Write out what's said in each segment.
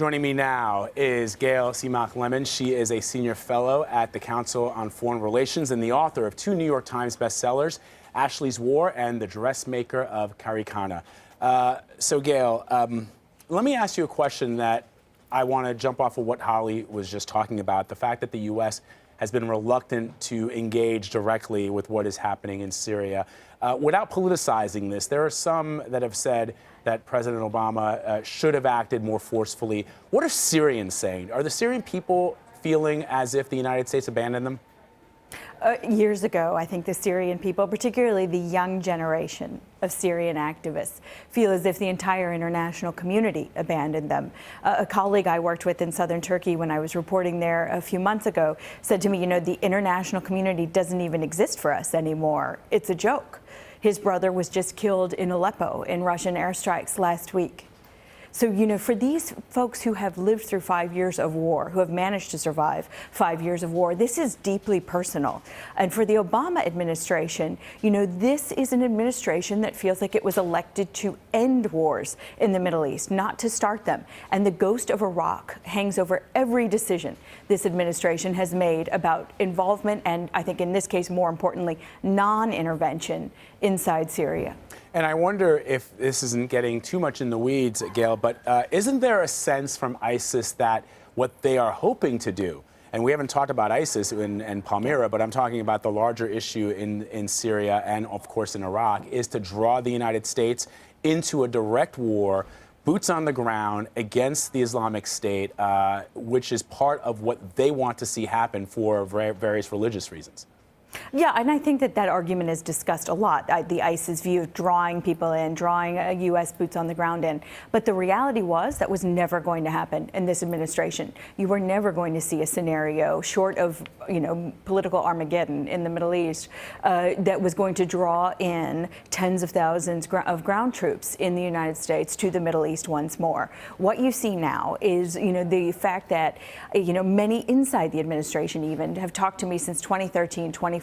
Joining me now is Gayle Tzemach Lemmon. She is a senior fellow at the Council on Foreign Relations and the author of two New York Times bestsellers, Ashley's War and The Dressmaker of Karikana. So Gayle, let me ask you a question that I want to jump off of what Holly was just talking about, the fact that the U.S. has been reluctant to engage directly with what is happening in Syria. Without politicizing this, there are some that have said that President Obama should have acted more forcefully. What are Syrians saying? Are the Syrian people feeling as if the United States abandoned them? Years ago, I think the Syrian people, particularly the young generation of Syrian activists, feel as if the entire international community abandoned them. A colleague I worked with in southern Turkey when I was reporting there a few months ago said to me, you know, the international community doesn't even exist for us anymore. It's a joke. His brother was just killed in Aleppo in Russian airstrikes last week. So, you know, for these folks who have lived through 5 years of war, who have managed to survive 5 years of war, this is deeply personal. And for the Obama administration, you know, this is an administration that feels like it was elected to end wars in the Middle East, not to start them. And the ghost of Iraq hangs over every decision this administration has made about involvement and, I think in this case, more importantly, non-intervention inside Syria. And I wonder if this isn't getting too much in the weeds, Gayle, but isn't there a sense from ISIS that what they are hoping to do, and we haven't talked about ISIS and Palmyra, but I'm talking about the larger issue in Syria and, of course, in Iraq, is to draw the United States into a direct war, boots on the ground, against the Islamic State, which is part of what they want to see happen for various religious reasons? Yeah, and I think that that argument is discussed a lot, the ISIS view of drawing people in, drawing U.S. boots on the ground in. But the reality was that was never going to happen in this administration. You were never going to see a scenario short of, you know, political Armageddon in the Middle East that was going to draw in tens of thousands of ground troops in the United States to the Middle East once more. What you see now is, you know, the fact that, you know, many inside the administration even have talked to me since 2013, 2014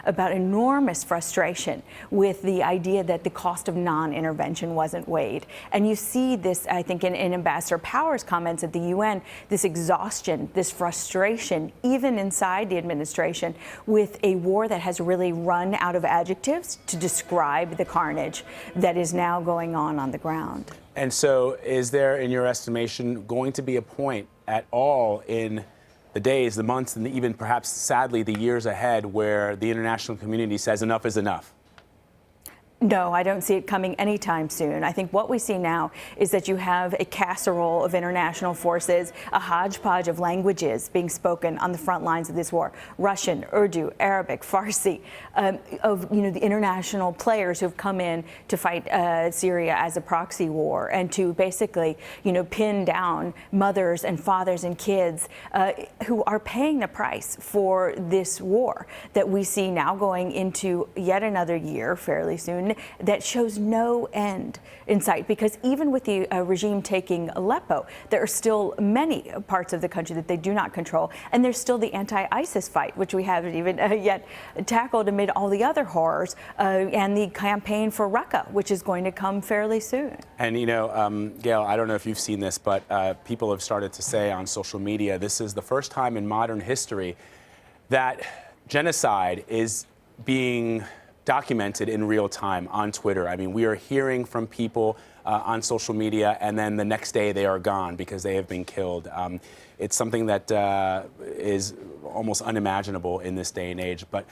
about enormous frustration with the idea that the cost of non-intervention wasn't weighed. And you see this, I think, in Ambassador Power's comments at the UN, this exhaustion, this frustration, even inside the administration, with a war that has really run out of adjectives to describe the carnage that is now going on the ground. And so is there, in your estimation, going to be a point at all in the days, the months, and even perhaps, sadly, the years ahead where the international community says enough is enough? No, I don't see it coming anytime soon. I think what we see now is that you have a casserole of international forces, a hodgepodge of languages being spoken on the front lines of this war: Russian, Urdu, Arabic, Farsi, of, you know, the international players who have come in to fight Syria as a proxy war and to basically, you know, pin down mothers and fathers and kids who are paying the price for this war that we see now going into yet another year fairly soon, that shows no end in sight, because even with the regime taking Aleppo, there are still many parts of the country that they do not control, and there's still the anti-ISIS fight, which we haven't even yet tackled amid all the other horrors, and the campaign for Raqqa, which is going to come fairly soon. And, you know, Gayle, I don't know if you've seen this, but people have started to say on social media, this is the first time in modern history that genocide is being documented in real time on Twitter. I mean, we are hearing from people on social media, and then the next day they are gone because they have been killed. It's something that is almost unimaginable in this day and age. But